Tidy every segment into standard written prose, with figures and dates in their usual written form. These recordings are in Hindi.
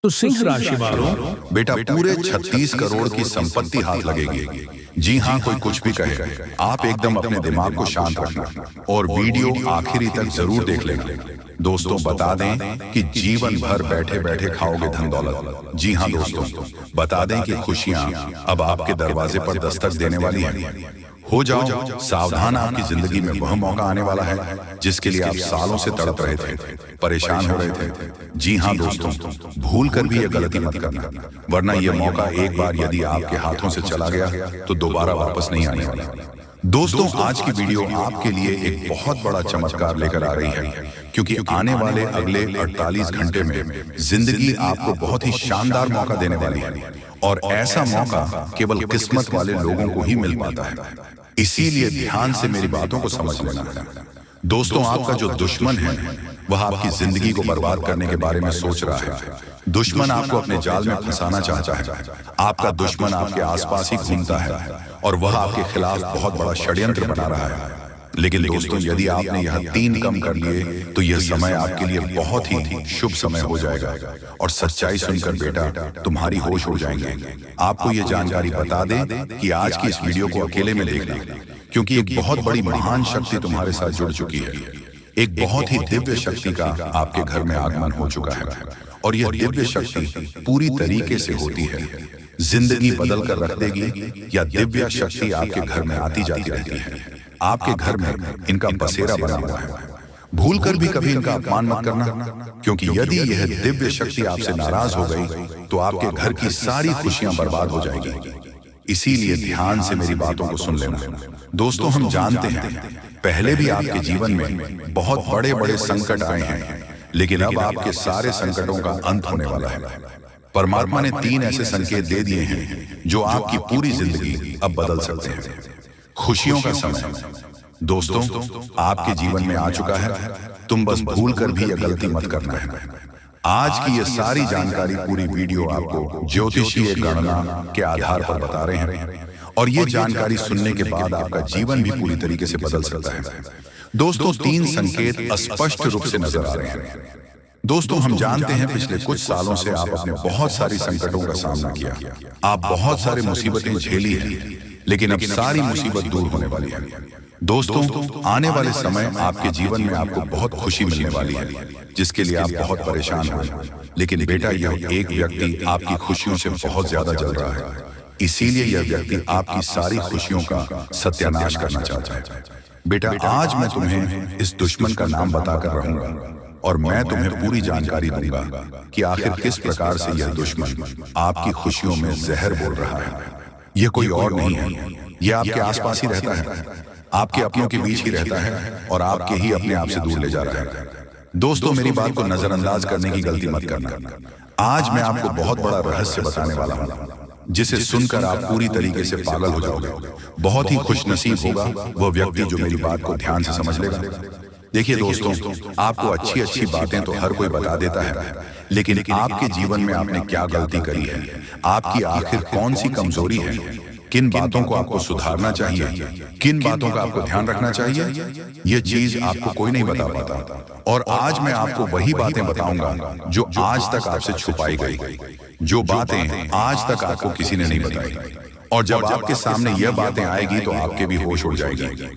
तो सिंह राशि वालों, बेटा पूरे 36 करोड़ की संपत्ति हाथ लगेगी। जी हाँ, कोई कुछ भी कहे, आप एकदम अपने दिमाग को शांत रखना और वीडियो आखिरी तक जरूर देख लेना। दोस्तों बता दें कि जीवन भर बैठे बैठे खाओगे धन दौलत। जी हाँ दोस्तों, बता दें कि खुशियां अब आपके दरवाजे पर दस्तक देने वाली हैं। हो जाओ सावधान, आपकी जिंदगी में वह मौका आने वाला है जिसके लिए आप सालों से तड़प रहे थे, परेशान हो रहे थे। जी हाँ दोस्तों, भूल कर भी ये गलती मत करना, वरना यह मौका एक बार यदि आपके हाथों से चला गया तो दोबारा वापस नहीं आने वाला। दोस्तों आज की वीडियो आपके लिए एक बहुत बड़ा चमत्कार लेकर आ रही है, क्योंकि आने वाले अगले 48 घंटे में जिंदगी आपको बहुत ही शानदार मौका देने वाली है और ऐसा मौका केवल किस्मत वाले लोगों को ही मिल पाता है। इसीलिए ध्यान से मेरी बातों को समझ लेना है। दोस्तों आपका जो दुश्मन है वह आपकी जिंदगी को बर्बाद करने के बारे में सोच रहा है। दुश्मन आपको अपने जाल में फंसाना चाहता है। आपका दुश्मन आपके आसपास ही घूमता है और वह आपके खिलाफ बहुत बड़ा षड्यंत्र बना रहा है। लेकिन दोस्तों यदि आपने यह 3 कम कर लिए तो यह समय आपके लिए बहुत ही शुभ समय हो जाएगा और सच्चाई सुनकर बेटा तुम्हारी होश उड़ जाएंगे। आपको यह जानकारी बता दें कि आज की इस वीडियो को अकेले में देखना, क्योंकि एक बहुत बड़ी महान शक्ति तुम्हारे साथ जुड़ चुकी है। एक बहुत ही दिव्य शक्ति का आपके घर में आगमन हो चुका है और यह दिव्य शक्ति पूरी तरीके से होती है, जिंदगी बदल कर रख देगी। या दिव्य शक्ति आपके घर में आती जाती रहती है, आपके घर में इनका बसेरा बना हुआ है। भूल कर भी कभी इनका अपमान मत करना, क्योंकि यदि यह दिव्य शक्ति आपसे नाराज हो गई तो आपके घर की सारी खुशियां बर्बाद हो जाएगी। इसीलिए ध्यान से मेरी बातों को सुन लेना। दोस्तों हम जानते हैं पहले भी आपके जीवन में बहुत बड़े बड़े संकट आए हैं, लेकिन अब आपके सारे संकटों का अंत होने वाला है। परमात्मा ने 3 ऐसे संकेत दे दिए हैं जो आपकी पूरी जिंदगी अब बदल सकते हैं। खुशियों का समय दोस्तों आपके जीवन में आ चुका है, तुम बस भूल कर भी यह गलती मत करना है। आज की ये सारी जानकारी पूरी वीडियो आपको ज्योतिषीय गणना के आधार पर बता रहे हैं और ये जानकारी सुनने के बाद आपका जीवन भी पूरी तरीके से बदल सकता है। दोस्तों 3 संकेत स्पष्ट रूप से नजर आ रहे हैं। दोस्तों हम जानते हैं पिछले कुछ सालों से आप अपने बहुत सारी संकटों का सामना किया, आप बहुत सारी मुसीबतें झेली हैं, लेकिन अब सारी मुसीबत दूर होने वाली है। दोस्तों आने वाले समय आपके जीवन में आपको बहुत खुशी मिलने वाली है, जिसके लिए आप बहुत परेशान हो। लेकिन बेटा यह एक व्यक्ति आपकी खुशियों से बहुत ज्यादा जल रहा है, इसीलिए यह व्यक्ति आपकी सारी खुशियों का सत्यानाश करना चाहता है। बेटा आज मैं तुम्हें इस दुश्मन का नाम बताकर रहूंगा और मैं तुम्हें पूरी जानकारी दूंगा कि आखिर किस प्रकार से यह दुश्मन आपकी खुशियों में जहर बोल रहा है। यह कोई और नहीं है, यह आपके आसपास ही रहता है, आपके अपनों के बीच ही रहता है और आपके ही अपने आप से दूर ले जा रहा है। दोस्तों मेरी बात को नजरअंदाज करने की गलती मत करना। आज मैं आपको बहुत बड़ा रहस्य बताने वाला हूं, जिसे सुनकर आप पूरी तरीके से पागल हो जाओगे। बहुत ही खुशनसीब होगा वह व्यक्ति जो मेरी बात को ध्यान से समझ लेगा। देखिए दोस्तों आपको अच्छी अच्छी बातें तो हर कोई बता देता है, लेकिन आपके जीवन में आपने क्या गलती करी है, आपकी आखिर कौन सी कमजोरी है, किन बातों को आपको सुधारना चाहिए, किन बातों का आपको ध्यान रखना चाहिए, यह चीज आपको कोई नहीं बता पाता। और आज मैं आपको वही बातें बताऊंगा जो आज तक आपसे छुपाई गई, जो बातें आज तक आपको किसी ने नहीं बताई। और जब आपके सामने यह बातें आएगी तो आपके भी होश उड़ जाएगी।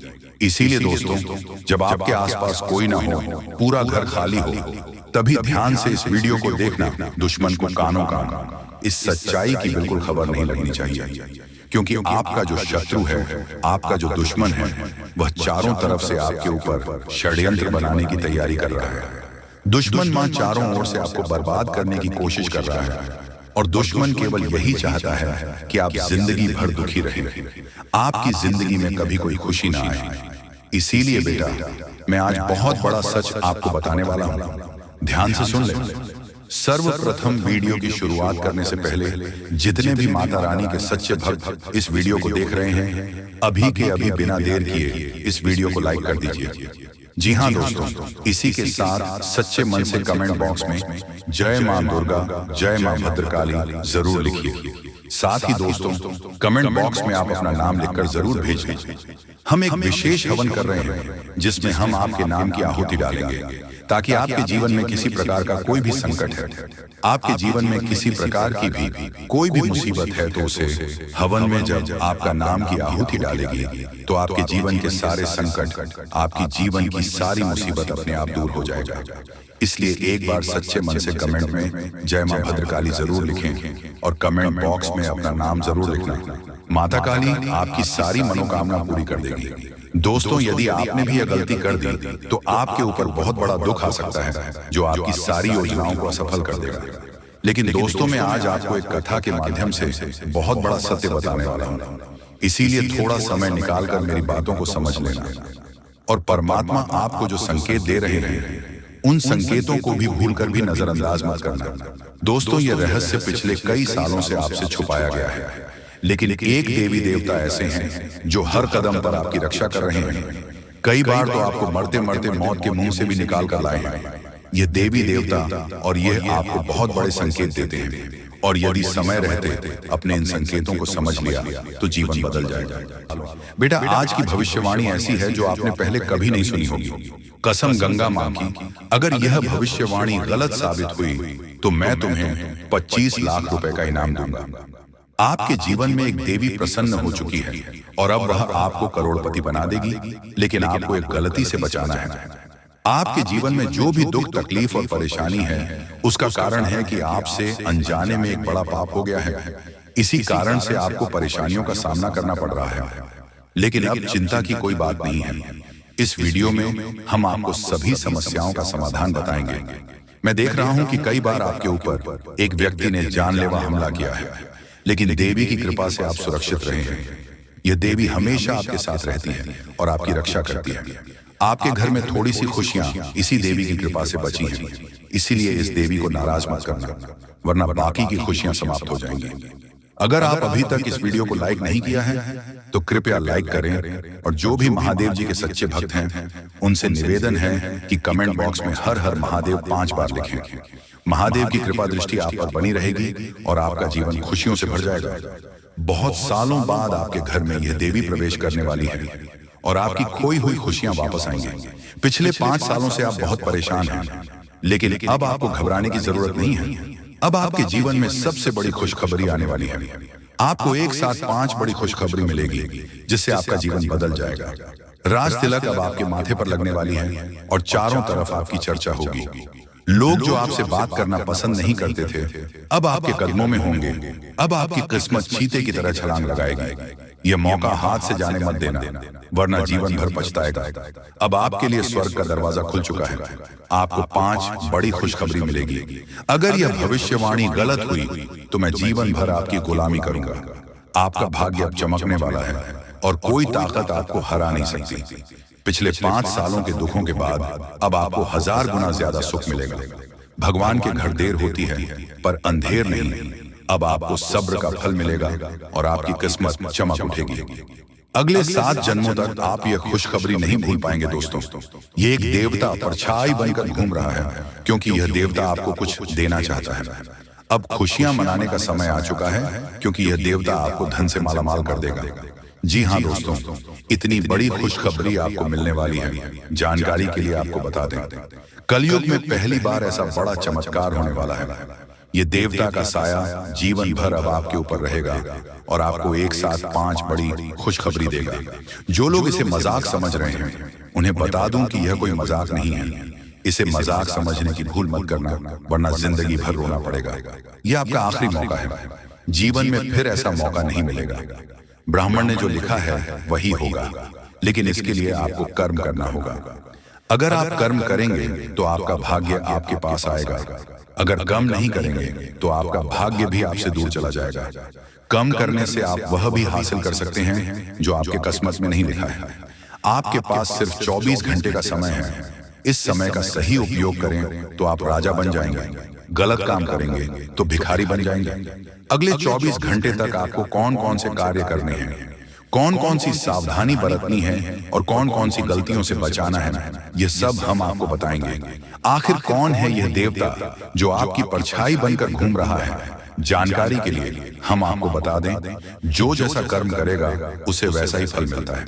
इसीलिए दोस्तों जब आपके आसपास कोई ना हो, पूरा घर खाली हो, तभी ध्यान से इस वीडियो को देखना। दुश्मन को कानों कान इस सच्चाई की बिल्कुल खबर नहीं लगनी चाहिए, क्योंकि आपका जो शत्रु है, आपका जो दुश्मन है, वह चारों तरफ से आपके ऊपर षड्यंत्र बनाने की तैयारी कर रहा है। दुश्मन मां चारों ओर से आपको बर्बाद करने की कोशिश कर रहा है और दुश्मन केवल यही चाहता है कि आप जिंदगी भर दुखी रहें, आपकी जिंदगी में कभी कोई खुशी ना आए। इसीलिए बेटा मैं आज बहुत बड़ा सच आपको बताने वाला हूं, ध्यान से सुन ले। सर्वप्रथम वीडियो की शुरुआत करने से पहले जितने भी माता रानी के सच्चे भक्त इस वीडियो को देख रहे हैं, अभी के अभी बिना देर किए इस वीडियो को लाइक कर दीजिए। जी हाँ दोस्तों, इसी के साथ सच्चे मन से कमेंट बॉक्स में जय मां दुर्गा, जय मां भद्रकाली जरूर लिखिए। साथ ही दोस्तों कमेंट बॉक्स में आप अपना नाम लिखकर जरूर भेजें। हम एक विशेष हवन कर रहे हैं जिसमें हम आपके नाम की आहुति डालेंगे ताकि आपके जीवन में किसी प्रकार का कोई भी संकट है, आपके जीवन में किसी प्रकार की भी कोई भी मुसीबत है, तो उसे हवन में जब आपका नाम की आहुति डालेगी तो आपके जीवन के सारे संकट, आपकी जीवन की सारी मुसीबत अपने आप दूर हो जाएगा। इसलिए एक बार सच्चे मन से कमेंट में जय मां भद्रकाली जरूर लिखें और कमेंट बॉक्स में अपना नाम जरूर लिखना। माता काली आपकी सारी मनोकामना पूरी कर देगी। दोस्तों, यदि आपने भी यह गलती कर दी तो आपके ऊपर बहुत बड़ा दुख आ सकता है जो आपकी सारी योजनाओं को असफल कर देगा। लेकिन दोस्तों, मैं आज आपको एक कथा के माध्यम से बहुत बड़ा सत्य बताने वाला हूँ, इसीलिए थोड़ा समय निकालकर मेरी बातों को समझ लेना और परमात्मा आपको जो संकेत दे रहे हैं उन संकेतों को भी भूलकर भी नजरअंदाज मत करना। दोस्तों, यह रहस्य पिछले कई सालों से आपसे छुपाया गया है, लेकिन एक देवी देवता ऐसे हैं जो हर कदम पर आपकी रक्षा कर रहे हैं। कई बार तो आपको मरते मरते मौत के मुंह से भी निकाल कर लाए हैं ये देवी देवता, और ये आपको बहुत बड़े संकेत देते हैं। और यदि समय रहते अपने इन संकेतों को समझ लिया तो जीवन बदल जाएगा। बेटा, आज की भविष्यवाणी ऐसी है जो आपने पहले कभी नहीं सुनी होगी। कसम गंगा मां की, अगर यह भविष्यवाणी गलत साबित हुई तो मैं तुम्हें 25 लाख रुपए का इनाम दूंगा। आपके जीवन में एक देवी प्रसन्न हो चुकी है और अब वह आपको करोड़पति बना देगी, लेकिन आपको एक गलती से बचाना है। आपके जीवन में जो भी दुख, तकलीफ और परेशानी है उसका कारण है कि आपसे अनजाने में एक बड़ा पाप हो गया है। इसी कारण से आपको परेशानियों का सामना करना पड़ रहा है। लेकिन अब चिंता की कोई बात नहीं है। इस वीडियो में हम आपको सभी समस्याओं का समाधान बताएंगे। मैं देख रहा हूं कि कई बार आपके ऊपर एक व्यक्ति ने जानलेवा हमला किया है, लेकिन देवी की कृपा से आप सुरक्षित रहे हैं। यह देवी हमेशा आपके साथ रहती है और आपकी रक्षा करती है। आपके घर में थोड़ी सी खुशियां इसी देवी की कृपा से बची हैं। इसीलिए इस देवी को नाराज मत करना, वरना बाकी की खुशियां समाप्त हो जाएंगी। अगर आप अभी तक इस वीडियो को लाइक नहीं किया है तो कृपया लाइक करें, और जो भी महादेव जी के सच्चे भक्त हैं उनसे निवेदन है कि कमेंट बॉक्स में हर हर महादेव 5 बार लिखें। महादेव की कृपा दृष्टि आप पर बनी रहेगी और आपका जीवन खुशियों से भर जाएगा। बहुत सालों बाद आपके घर में यह देवी प्रवेश करने वाली है और आपकी खोई हुई खुशियां वापस आएंगी। पिछले 5 सालों से आप बहुत परेशान हैं, लेकिन अब आपको घबराने की जरूरत नहीं है। अब आपके जीवन में सबसे बड़ी खुशखबरी आने वाली है। आपको एक साथ 5 बड़ी खुशखबरी मिलेगी जिससे आपका जीवन बदल जाएगा। राज तिलक अब आपके माथे पर लगने वाली है और चारों तरफ आपकी चर्चा होगी। लोग जो आपसे बात करना पसंद नहीं करते थे अब आपके कदमों में होंगे। अब आपकी किस्मत चीते की तरह छलांग लगाएगी। यह मौका हाथ से जाने मत देना, वरना जीवन भर पछताएगा। अब आपके लिए स्वर्ग का दरवाजा खुल चुका है। आपको 5 बड़ी खुशखबरी मिलेगी। अगर यह भविष्यवाणी गलत हुई तो मैं जीवन भर आपकी गुलामी करूंगा। आपका भाग्य अब चमकने वाला है और कोई ताकत आपको हरा नहीं सकती। पिछले 5 सालों के दुखों के बाद अब आपको 1000 गुना ज्यादा सुख मिलेगा। भगवान के घर देर होती है पर अंधेर नहीं। अब आपको सब्र का फल मिलेगा और आपकी किस्मत चमक उठेगी। अगले 7 जन्मों तक आप यह खुशखबरी नहीं भूल पाएंगे। दोस्तों, ये एक देवता परछाई बनकर घूम रहा है, क्योंकि यह देवता आपको कुछ देना चाहता है। अब खुशियां मनाने का समय आ चुका है, क्योंकि यह देवता आपको धन से मालामाल कर देगा। जी हाँ दोस्तों, इतनी बड़ी खुशखबरी आपको मिलने वाली है। जानकारी के लिए आपको बता दें, कलयुग में पहली बार ऐसा बड़ा चमत्कार होने वाला है। ये देवता का साया जीवन भर अब आपके ऊपर रहेगा और आपको एक साथ 5 बड़ी खुशखबरी देगा। जो लोग इसे मजाक समझ रहे हैं उन्हें बता दूं कि यह कोई मजाक नहीं है। इसे मजाक समझने की भूल मत करना, वरना जिंदगी भर रोना पड़ेगा। यह आपका आखिरी मौका है। जीवन में फिर ऐसा मौका नहीं मिलेगा। ब्राह्मण ने जो लिखा है वही होगा, लेकिन इसके लिए आपको कर्म करना होगा। अगर आप कर्म करेंगे तो आपका भाग्य आपके पास आएगा। अगर कर्म नहीं करेंगे तो आपका भाग्य भी आपसे दूर चला जाएगा। कर्म करने से आप वह भी हासिल कर सकते हैं जो आपके किस्मत में नहीं लिखा है। आपके पास सिर्फ 24 घंटे का समय है। इस समय का सही उपयोग करें तो आप राजा बन जाएंगे। गलत काम करेंगे तो भिखारी बन जाएंगे। अगले 24 घंटे तक आपको कौन कौन से कार्य करने हैं, कौन कौन सी सावधानी बरतनी है और कौन कौन सी गलतियों से बचाना है, ये सब हम आपको बताएंगे। आखिर कौन है यह देवता जो आपकी परछाई बनकर घूम रहा है? जानकारी के लिए हम आपको बता दें, जो जैसा कर्म करेगा उसे वैसा ही फल मिलता है।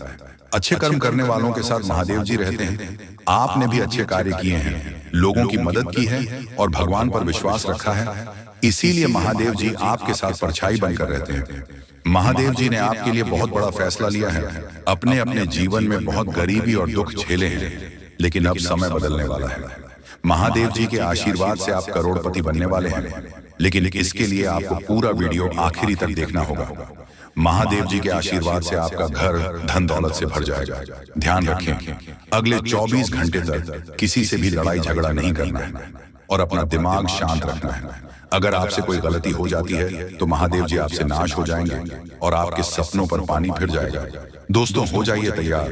अच्छे कर्म करने वालों के साथ महादेव जी रहते हैं। आपने भी अच्छे कार्य किए हैं, लोगों की मदद की है और भगवान पर विश्वास रखा है, इसीलिए महादेव जी आपके साथ परछाई बनकर रहते हैं। महादेव जी ने आपके लिए बहुत बड़ा फैसला लिया है। अपने अपने जीवन में बहुत गरीबी और दुख झेले हैं, लेकिन अब समय बदलने वाला है। महादेव जी के आशीर्वाद से आप करोड़पति बनने वाले हैं, लेकिन इसके लिए आपको पूरा वीडियो आखिरी तक देखना होगा। महादेव जी के आशीर्वाद से आपका घर धन दौलत से भर जाएगा। ध्यान रखें, अगले 24 घंटे तक किसी से भी लड़ाई झगड़ा नहीं करना है और अपना दिमाग शांत रखना है। अगर आपसे कोई गलती हो जाती है तो महादेव जी आपसे नाश हो जाएंगे और आपके सपनों पर पानी फिर जाएगा। दोस्तों, हो जाइए तैयार,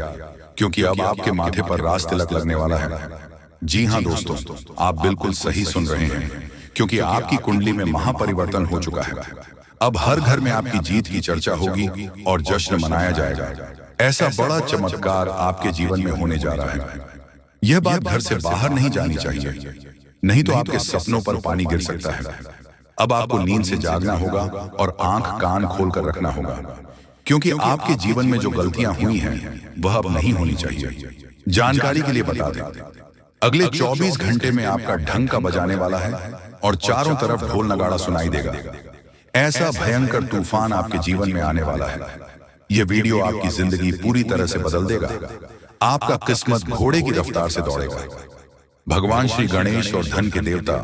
क्योंकि अब आपके माथे पर राज तिलक लगने वाला है। जी हाँ दोस्तों, आप बिल्कुल सही सुन रहे हैं, क्योंकि आपकी कुंडली में महापरिवर्तन हो चुका है। अब हर घर में आपकी जीत की चर्चा होगी और जश्न मनाया जाएगा। ऐसा बड़ा चमत्कार आपके जीवन में होने जा रहा है। यह बात घर से बाहर नहीं जानी चाहिए, नहीं तो आपके सपनों पर पानी गिर सकता है। अब आपको नींद से जागना होगा और आंख कान खोलकर रखना होगा, क्योंकि आपके जीवन में जो गलतियां हुई हैं वह अब नहीं होनी चाहिए। जानकारी के लिए बता दें, अगले 24 घंटे में आपका ढंग का बजाने वाला है और चारों तरफ ढोल नगाड़ा सुनाई देगा। ऐसा भयंकर तूफान आपके जीवन में आने वाला है। यह वीडियो आपकी जिंदगी पूरी तरह से बदल देगा। आपका किस्मत घोड़े की रफ्तार से दौड़ेगा। भगवान श्री गणेश और धन के देवता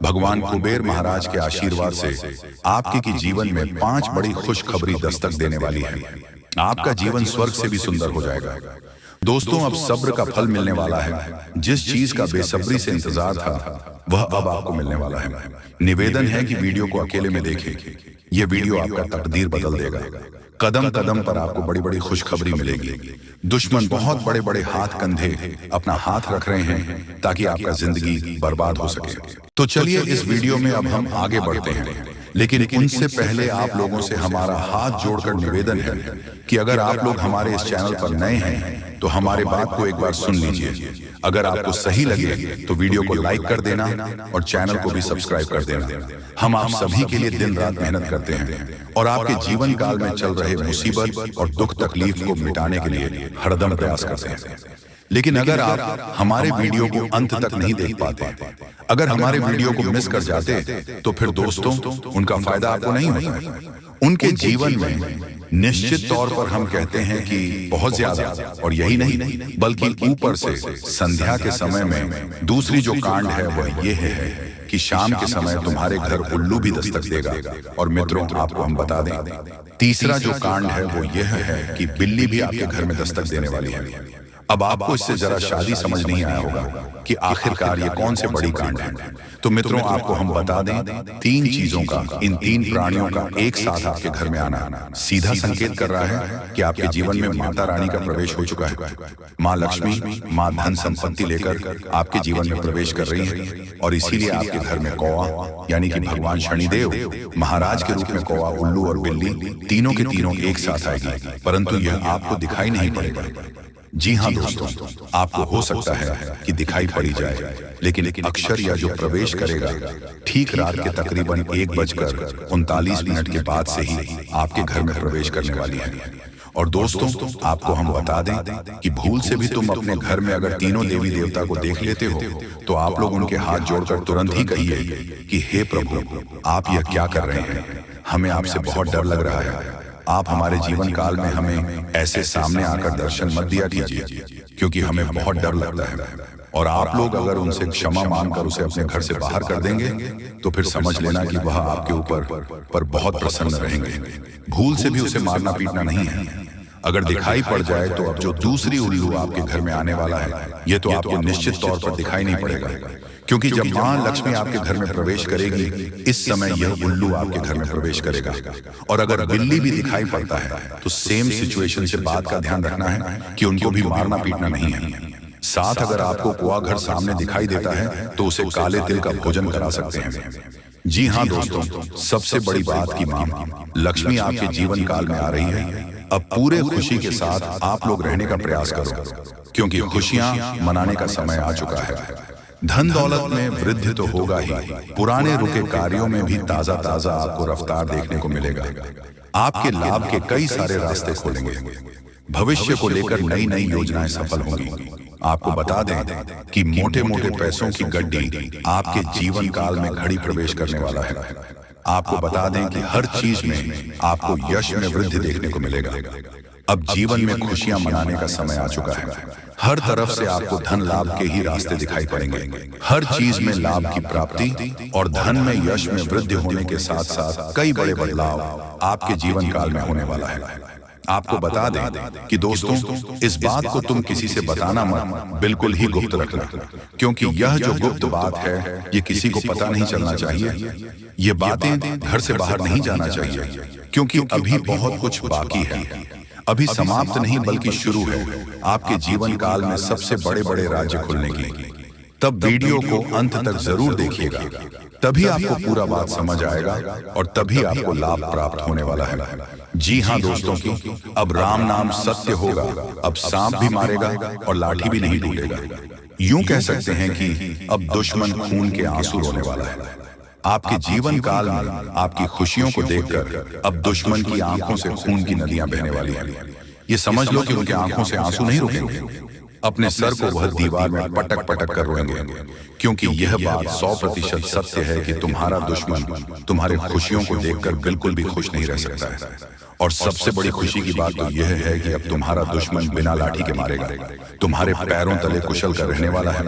भगवान कुबेर महाराज के आशीर्वाद से आपके की जीवन में 5 बड़ी खुशखबरी दस्तक देने वाली है। आपका जीवन स्वर्ग से भी सुंदर हो जाएगा। दोस्तों, अब सब्र का फल मिलने वाला है। जिस चीज का बेसब्री से इंतजार था वह अब आपको मिलने वाला है। निवेदन है कि वीडियो को अकेले में देखें। यह वीडियो आपका तकदीर बदल देगा। कदम कदम पर आपको बड़ी बड़ी खुशखबरी मिलेगी। दुश्मन बहुत बड़े बड़े हाथ कंधे अपना हाथ रख रहे हैं ताकि आपका जिंदगी बर्बाद हो सके। तो चलिए इस वीडियो में अब हम आगे बढ़ते हैं, लेकिन उनसे पहले आप लोगों से हमारा हाथ जोड़कर निवेदन है कि अगर आप लोग हमारे इस चैनल पर नए हैं तो हमारे बात को एक बार सुन लीजिए। अगर आपको सही लगे तो वीडियो को लाइक कर देना और चैनल को भी सब्सक्राइब कर देना। हम आप सभी के लिए दिन रात मेहनत करते हैं और आपके जीवन काल में चल रहे मुसीबत और दुख तकलीफ को मिटाने के लिए हरदम प्रयास करते हैं। लेकिन अगर आप हमारे वीडियो को अंत तक नहीं देख पाते, अगर हमारे वीडियो को मिस कर जाते, तो फिर दोस्तों उनका फायदा आपको नहीं होगा। उनके जीवन में निश्चित तौर पर हम कहते हैं कि बहुत ज्यादा, और यही नहीं बल्कि ऊपर से संध्या के समय में दूसरी जो कांड है वह ये है कि शाम के समय तुम्हारे घर उल्लू भी दस्तक देगा। और मित्रों, आपको हम बता दें, तीसरा जो कांड है वो यह है कि बिल्ली भी आपके घर में दस्तक देने वाली है। अब आपको इससे जरा शादी समझ नहीं आया होगा कि आखिरकार ये कौन से बड़ी कांड है। तो मित्रों, आपको हम बता दें, 3 चीजों का, इन 3 प्राणियों का एक साथ आपके घर में आना सीधा संकेत कर रहा है कि आपके जीवन में माता रानी का प्रवेश हो चुका है। माँ लक्ष्मी, माँ धन संपत्ति लेकर आपके जीवन में प्रवेश कर रही है, और इसीलिए आपके घर में कौवा यानी कि भगवान शनिदेव महाराज के रूप में कौवा, उल्लू और बिल्ली तीनों के तीनों एक साथ आएगी, परंतु यह आपको दिखाई नहीं पड़ेगा। जी हाँ दोस्तों, आपको हो सकता है कि दिखाई पड़ी जाए, लेकिन अक्षर या जो प्रवेश करेगा ठीक रात के तकरीबन 1:39 के बाद से ही आपके घर में प्रवेश करने वाली है। और दोस्तों, आपको हम बता दें कि भूल से भी तुम अपने घर में अगर तीनों देवी देवता को देख लेते हो तो आप लोग उनके हाथ जोड़कर तुरंत ही कहिए कि हे प्रभु, आप यह क्या कर रहे हैं? हमें आपसे बहुत डर लग रहा है। आप हमारे जीवन काल में हमें ऐसे सामने आकर दर्शन मत दिया कीजिए, क्योंकि हमें बहुत डर लगता है। और आप लोग अगर उनसे क्षमा मांगकर उसे अपने घर से बाहर कर देंगे तो फिर समझ लेना कि वह आपके ऊपर बहुत प्रसन्न रहेंगे। भूल से भी उसे मारना पीटना नहीं है। अगर दिखाई पड़ जाए तो अब जो दूसरी उल्लू आपके घर में आने वाला है, ये तो आपको निश्चित तौर पर दिखाई नहीं पड़ेगा, क्योंकि जब माँ लक्ष्मी आपके घर में प्रवेश करेगी, इस समय यह उल्लू आपके घर में प्रवेश करेगा। और अगर बिल्ली भी दिखाई पड़ता है तो सेम सिचुएशन से बात का ध्यान रखना है कि उनको भी मारना पीटना नहीं है। साथ अगर आपको कुआं घर सामने दिखाई देता है तो उसे काले तिल का भोजन करा सकते हैं। जी हाँ दोस्तों, सबसे बड़ी बात की माँ लक्ष्मी आपके जीवन काल में आ रही है। अब पूरे खुशी के साथ आप लोग रहने का प्रयास करो, क्योंकि खुशियां मनाने का समय आ चुका है। धन दौलत में वृद्धि तो होगा ही, पुराने रुके कार्यों में भी ताजा आपको रफ्तार देखने को मिलेगा। आपके लाभ के कई सारे रास्ते खोलेंगे। भविष्य को लेकर नई नई योजनाएं सफल होंगी। आपको बता दें कि मोटे मोटे पैसों की गड्डी आपके जीवन काल में घड़ी प्रवेश करने वाला है। आपको बता दें कि हर चीज में आपको यश में वृद्धि देखने को मिलेगा। अब जीवन में खुशियां मनाने का समय आ चुका है। हर तरफ से आपको धन लाभ के ही रास्ते दिखाई पड़ेंगे। हर चीज में लाभ की प्राप्ति और धन में यश में वृद्धि होने के साथ साथ कई बड़े बदलाव आपके जीवन काल में होने वाला है। आपको बता दें कि दोस्तों, इस बात को तुम किसी से बताना मत, बिल्कुल ही गुप्त रखना, क्योंकि यह जो गुप्त बात है ये किसी को पता नहीं चलना चाहिए। ये बातें घर से बाहर नहीं जाना चाहिए, क्योंकि अभी बहुत कुछ बाकी है। अभी समाप्त नहीं बल्कि शुरू है आपके जीवन काल में सबसे बड़े बड़े राज्य खुलने की। तब वीडियो को अंत तक जरूर देखिएगा, तभी आपको पूरा बात समझ आएगा और तभी आपको लाभ प्राप्त होने वाला है। जी हाँ दोस्तों की, अब राम नाम सत्य होगा। अब सांप भी मारेगा और लाठी भी नहीं टूटेगा। यूं कह सकते हैं कि अब दुश्मन खून के आंसू रोने वाला है। आपके जीवन काल में आपकी खुशियों को देखकर अब दुश्मन की आंखों से खून की नदियां बहने वाली हैं। ये समझ लो कि उनके आंखों से आंसू नहीं रुकेंगे। अपने सर को वह दीवार में पटक पटक कर रोएंगे, क्योंकि यह बात 100% सत्य है कि तुम्हारा दुश्मन तुम्हारे खुशियों को देखकर बिल्कुल भी खुश नहीं रह सकता है। और सबसे बड़ी खुशी की बात तो यह है कि अब तुम्हारा दुश्मन बिना लाठी के मारेगा, तुम्हारे पैरों तले कुशल कर रहने वाला है।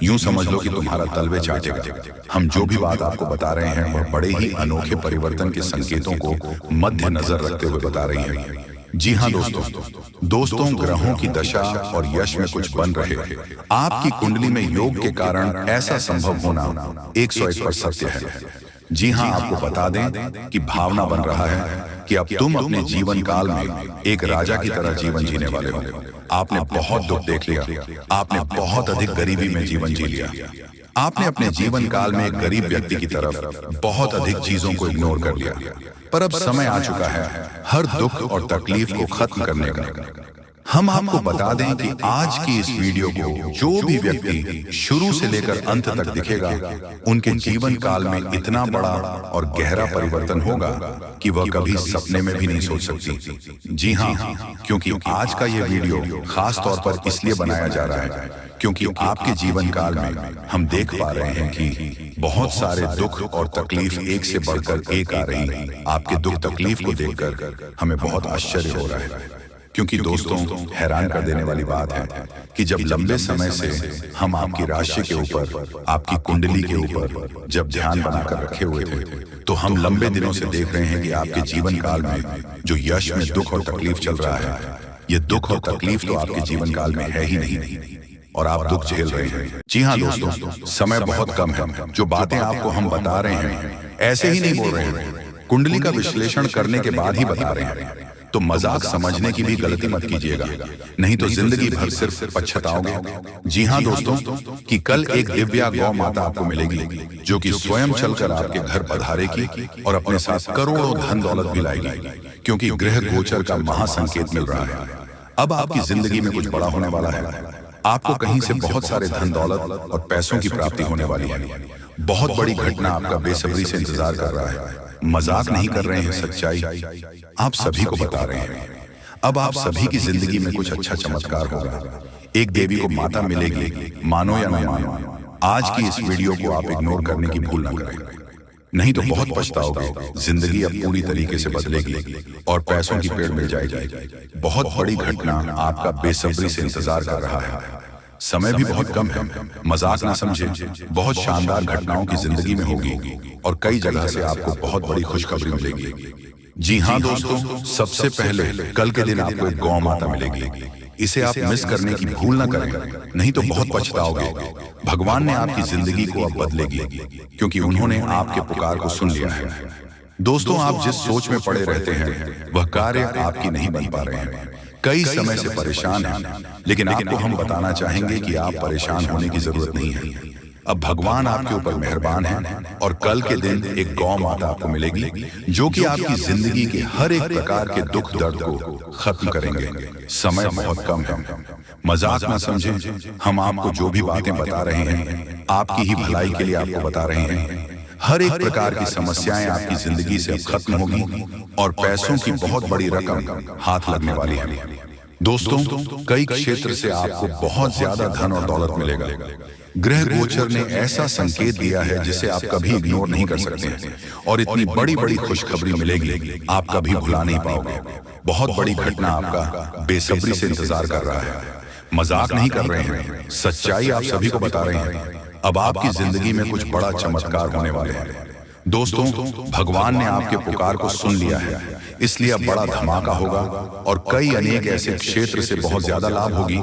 यूं समझ लो कि तुम्हारा तलवे चाटेगा। हम जो भी बात आपको बता रहे हैं वह बड़े ही अनोखे परिवर्तन के संकेतों को मद्देनजर रखते हुए बता रही है। जी हाँ दोस्तों, ग्रहों की दशा और यश में कुछ बन रहे। आपकी कुंडली में योग के कारण ऐसा संभव होना 101% सत्य है। जी हाँ, आपको बता दें कि भावना बन रहा है कि अब तुम अपने जीवन काल में एक राजा की तरह जीवन जीने वाले हो। आपने बहुत दुख देख लिया, आपने बहुत अधिक गरीबी में जीवन जी लिया, आपने अपने जीवन काल में एक गरीब व्यक्ति की तरफ बहुत अधिक चीजों को इग्नोर कर लिया। पर अब समय आ चुका है हर दुख और तकलीफ को खत्म करने का। हम आपको बता दें कि आज की इस वीडियो को जो भी व्यक्ति शुरू से लेकर अंत तक दिखेगा, उनके जीवन काल में इतना बड़ा और गहरा परिवर्तन होगा कि वह कभी सपने में भी नहीं सोच सकती। जी हाँ, क्योंकि आज का यह वीडियो खास तौर पर इसलिए बनाया जा रहा है क्योंकि आपके जीवन काल में हम देख पा रहे हैं कि बहुत सारे दुख और तकलीफ एक से बढ़कर एक आ रही है। आपके दुख तकलीफ को देखकर हमें बहुत आश्चर्य हो रहा है, क्योंकि दोस्तों, हैरान कर देने वाली बात है कि जब लंबे समय से हम आपकी राशि के ऊपर, आपकी कुंडली के ऊपर जब ध्यान बनाकर रखे हुए थे, तो हम लंबे दिनों से देख रहे हैं कि आपके जीवन काल में जो यश में दुख और तकलीफ चल रहा है, ये दुख और तकलीफ तो आपके जीवन काल में है ही नहीं और आप दुख झेल रहे हैं। जी हाँ दोस्तों, समय बहुत कम है। जो बातें आपको हम बता रहे हैं ऐसे ही नहीं बोल रहे हैं, कुंडली का विश्लेषण करने के बाद ही बता रहे हैं। तो मजाक समझने की भी गलती मत कीजिएगा, नहीं तो जिंदगी भर सिर्फ पछताओगे। जी हाँ दोस्तों, कि कल एक दिव्या गौ माता आपको मिलेगी जो कि स्वयं चलकर आपके घर पधारेगी और अपने साथ करोड़ों धन दौलत भी लाएगी, क्योंकि ग्रह गोचर का महासंकेत मिल रहा है। अब आपकी जिंदगी में कुछ बड़ा होने वाला है। आपको कहीं से बहुत सारे धन दौलत और पैसों की प्राप्ति होने वाली है। बहुत बड़ी घटना आपका बेसब्री से इंतजार कर रहा है। मजाक नहीं कर रहे हैं, सच्चाई आप सभी को बता रहे हैं। अब आप सभी की जिंदगी में कुछ अच्छा चमत्कार होगा। एक देवी को माता मिलेगी, मानो या न मानो। आज की इस वीडियो को आप इग्नोर करने की भूल न करें, नहीं तो बहुत पछताओगे। जिंदगी अब पूरी तरीके से बदलेगी और पैसों की पेड़ मिल जाएगी। बहुत बड़ी घटना आपका बेसब्री से इंतजार कर रहा है। समय भी बहुत कम है, मजाक ना समझे। बहुत शानदार घटनाओं की जिंदगी में होगी और कई जगह से आपको बहुत बड़ी खुशखबरी मिलेगी। जी हाँ दोस्तों, सबसे पहले कल के दिन आपको एक गौ माता मिलेगी। इसे आप मिस करने की भूल ना करें, नहीं तो बहुत पछताओगे। भगवान ने आपकी जिंदगी को अब बदलेगी, क्योंकि उन्होंने आपके पुकार को सुन लिया है। दोस्तों, आप जिस सोच में पड़े रहते हैं वह कार्य आपकी नहीं बन पा रहे हैं। कई समय से परेशान हैं, लेकिन आपको हम बताना चाहेंगे कि आप परेशान होने की जरूरत नहीं है। अब भगवान आपके ऊपर मेहरबान है और कल के दिन एक गौ माता आपको मिलेगी जो कि आपकी जिंदगी के हर एक प्रकार के दुख दर्द को खत्म करेंगे। समय बहुत कम है, मजाक ना समझें। हम आपको जो भी बातें बता रहे हैं आपकी ही भलाई के लिए आपको बता रहे हैं। हर एक प्रकार की समस्याएं आपकी जिंदगी से अब खत्म होगी और पैसों की बहुत बड़ी रकम हाथ लगने वाली है। दोस्तों, कई क्षेत्र से आपको बहुत ज्यादा धन और दौलत मिलेगा। ग्रह गोचर ने ऐसा संकेत दिया है जिसे आप कभी इग्नोर नहीं कर सकते हैं और इतनी बड़ी बड़ी खुशखबरी मिलेगी आप कभी भुला नहीं पाओगे। बहुत बड़ी घटना आपका बेसब्री से इंतजार कर रहा है। मजाक नहीं कर रहे हैं, सच्चाई आप सभी को बता रहे हैं। अब आपकी जिंदगी में कुछ बड़ा चमत्कार होने वाले हैं। दोस्तों, भगवान ने आपके पुकार को सुन लिया है, इसलिए अब बड़ा धमाका होगा और कई अनेक ऐसे क्षेत्र से बहुत ज्यादा लाभ होगी,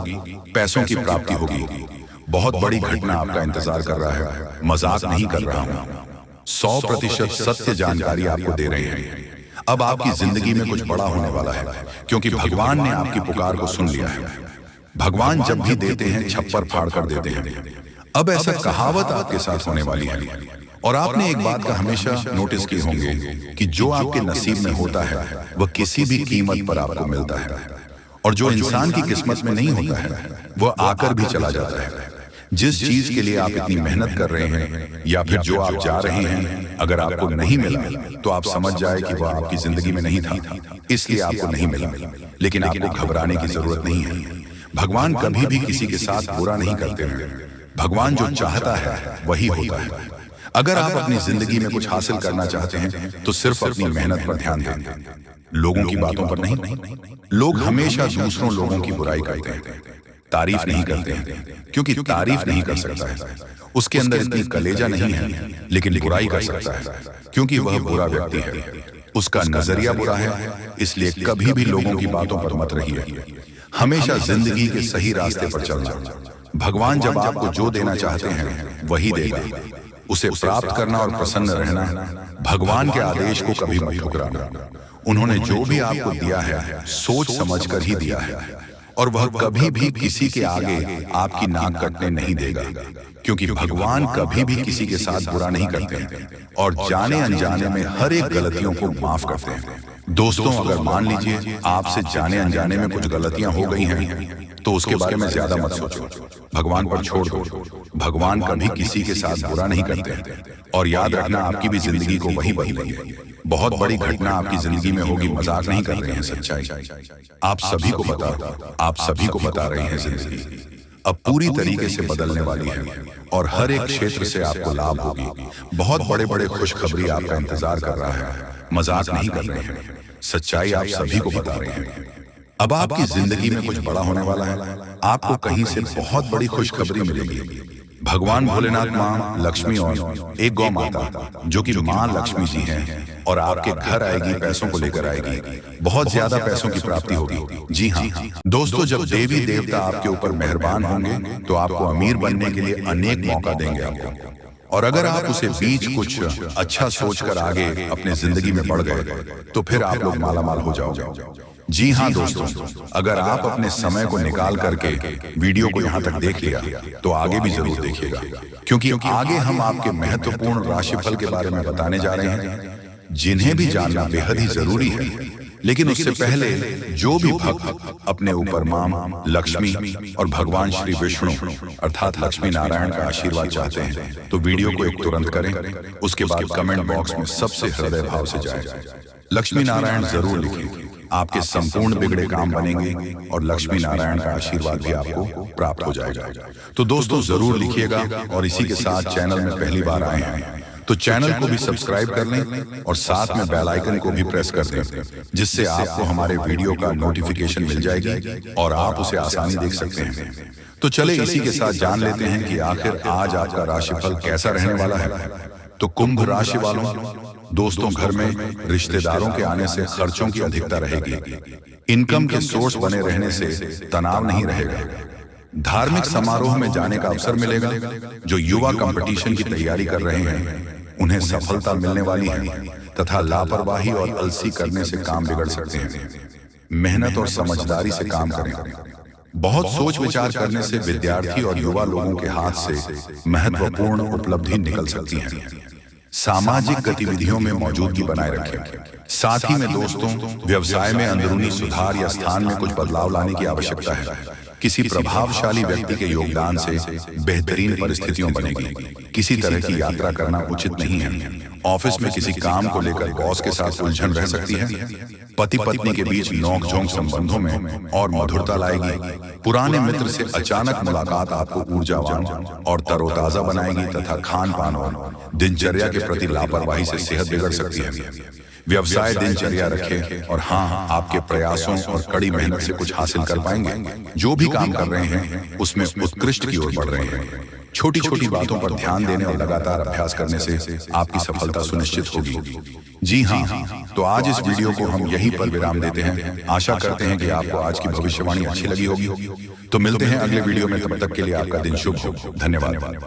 पैसों की प्राप्ति होगी। बहुत बड़ी घटना आपका इंतजार कर रहा है, मजाक नहीं कर रहा हूं। 100% सत्य जानकारी आपको दे रहे हैं। अब आपकी जिंदगी में कुछ बड़ा होने वाला है, क्योंकि भगवान ने आपकी पुकार को सुन लिया है। भगवान जब भी देते हैं छप्पर फाड़ कर देते हैं। अब ऐसा कहावत आपके साथ होने वाली है। और आपने एक बात का हमेशा नोटिस किए होंगे कि जो आपके नसीब में होता है वह किसी भी कीमत पर आपको मिलता है, और जो इंसान की किस्मत में नहीं होता है वह आकर भी चला जाता है। जिस चीज के लिए आप इतनी मेहनत कर रहे हैं या फिर जो आप जा रहे हैं, अगर आपको नहीं मिला तो आप समझ जाए कि वह आपकी जिंदगी में नहीं था, इसलिए आपको नहीं मिला। लेकिन आपको घबराने की जरूरत नहीं है। भगवान कभी भी किसी के साथ बुरा नहीं करते हैं। भगवान जो चाहता है वही होता है। अगर आप अपनी जिंदगी में कुछ हासिल करना चाहते हैं तो सिर्फ अपनी मेहनत पर ध्यान दें, लोगों की बातों पर नहीं। लोग हमेशा दूसरों लोगों की बुराई करते हैं, तारीफ नहीं करते हैं, क्योंकि तारीफ नहीं कर सकता है, उसके अंदर इतनी कलेजा नहीं है। लेकिन बुराई कर सकता है, क्योंकि वह बुरा व्यक्ति है, उसका नजरिया बुरा है। इसलिए कभी भी लोगों की बातों पर मत रहिए, हमेशा जिंदगी के सही रास्ते पर चलना। भगवान जब आपको जो देना चाहते हैं वही देगा। उसे प्राप्त करना और प्रसन्न रहना, भगवान के आदेश को कभी मत ठुकराना। उन्होंने जो भी आपको दिया है सोच समझकर ही दिया है, और वह कभी भी किसी के आगे आपकी नाक कटने नहीं देगा, क्योंकि भगवान कभी भी किसी के साथ बुरा नहीं करते हैं और जाने अनजाने में हर एक गलतियों को माफ करते हैं। दोस्तों, अगर मान लीजिए आपसे जाने अनजाने में कुछ गलतियां हो गई हैं तो उसके बारे में ज्यादा मत सोचो, भगवान पर छोड़ दो। भगवान कभी किसी के साथ बुरा नहीं करते, और याद रखना आपकी भी जिंदगी को वही बदलेंगे। बहुत बड़ी घटना आपकी जिंदगी में होगी, मजाक नहीं कर रहे हैं, सच्चाई आप सभी को बता रहे हैं। जिंदगी अब पूरी तरीके से बदलने वाली है और हर एक क्षेत्र से आपको लाभ होगी। बहुत बड़े बड़े खुशखबरी आपका इंतजार कर रहा है, मजाक नहीं कर रहे हैं, सच्चाई आप सभी को बता रहे हैं। अब आपकी जिंदगी में कुछ बड़ा होने वाला है, आपको कहीं से बहुत बड़ी खुशखबरी मिलेगी। भगवान भोलेनाथ, माँ लक्ष्मी और एक गौ माता जो कि माँ लक्ष्मी जी हैं, और आपके घर आएगी, पैसों को लेकर आएगी, बहुत ज्यादा पैसों की प्राप्ति होगी। जी हाँ दोस्तों, जब देवी देवता आपके ऊपर मेहरबान होंगे तो आपको अमीर बनने के लिए अनेक मौका देंगे आपको। और अगर आप उसे बीच कुछ अच्छा सोचकर आगे अपने जिंदगी में बढ़ गए तो फिर आप लोग मालामाल हो जाओगे। जी हाँ दोस्तों, अगर आप अपने समय को निकाल करके वीडियो को यहाँ तक देख लिया तो आगे भी जरूर देखिएगा, क्योंकि आगे हम आपके महत्वपूर्ण राशिफल के बारे में बताने जा रहे हैं, जिन्हें भी जानना बेहद ही जरूरी है। लेकिन उससे पहले जो भी भक्त अपने ऊपर मां लक्ष्मी और भगवान श्री विष्णु अर्थात लक्ष्मी नारायण का आशीर्वाद चाहते हैं तो वीडियो को एक तुरंत करें, उसके बाद कमेंट बॉक्स में सबसे हृदय भाव से जाए लक्ष्मी नारायण जरूर लिखें। आपके संपूर्ण बिगड़े काम बनेंगे और लक्ष्मी नारायण का आशीर्वाद भी आपको प्राप्त हो जाएगा। तो दोस्तों जरूर लिखिएगा, और इसी के साथ चैनल में पहली बार आए हैं तो चैनल को भी सब्सक्राइब कर लें और साथ में बेल आइकन को भी प्रेस कर दें, जिससे आपको हमारे वीडियो का नोटिफिकेशन मिल जाएगी और आप उसे आसानी देख सकते हैं। तो चले इसी के साथ जान लेते हैं कि आखिर आज आपका राशिफल कैसा रहने वाला है। तो कुंभ राशि वालों, दोस्तों घर में रिश्तेदारों के आने से खर्चों की अधिकता रहेगी। इनकम के सोर्स बने रहने से तनाव नहीं रहेगा। धार्मिक समारोह में जाने का अवसर मिलेगा। जो युवा कंपटीशन की तैयारी कर रहे हैं उन्हें सफलता मिलने वाली है, तथा लापरवाही और अलसी करने से काम बिगड़ सकते हैं। मेहनत और समझदारी से काम करें। बहुत सोच विचार करने से विद्यार्थी और युवा लोगों के हाथ से महत्वपूर्ण उपलब्धि निकल सकती है। सामाजिक गतिविधियों में मौजूदगी बनाए रखें। साथ ही में दोस्तों व्यवसाय में अंदरूनी सुधार या स्थान में कुछ बदलाव लाने की आवश्यकता है। किसी प्रभावशाली व्यक्ति के योगदान से बेहतरीन परिस्थितियां बनेगी। किसी तरह की यात्रा करना उचित नहीं है। ऑफिस में किसी काम को लेकर बॉस के साथ उलझन रह सकती है। पति पत्नी के बीच नोक-झोंक संबंधों में और मधुरता लाएगी। पुराने मित्र से अचानक मुलाकात आपको ऊर्जावान और तरोताजा बनाएगी तथा खान-पान और दिनचर्या के प्रति लापरवाही से सेहत बिगड़ सकती है। व्यवसाय दिनचर्या रखें और हाँ, आपके प्रयासों और कड़ी मेहनत से कुछ हासिल कर पाएंगे। जो भी काम कर रहे हैं उसमें उत्कृष्ट की ओर बढ़ रहे हैं। छोटी छोटी बातों पर ध्यान देने और लगातार अभ्यास करने से आपकी सफलता सुनिश्चित होगी। जी हाँ, तो आज इस वीडियो को हम यहीं पर विराम देते हैं। आशा करते हैं कि आपको आज की भविष्यवाणी अच्छी लगी होगी। तो मिलते हैं अगले वीडियो में, तब तक के लिए आपका दिन शुभ हो। धन्यवाद।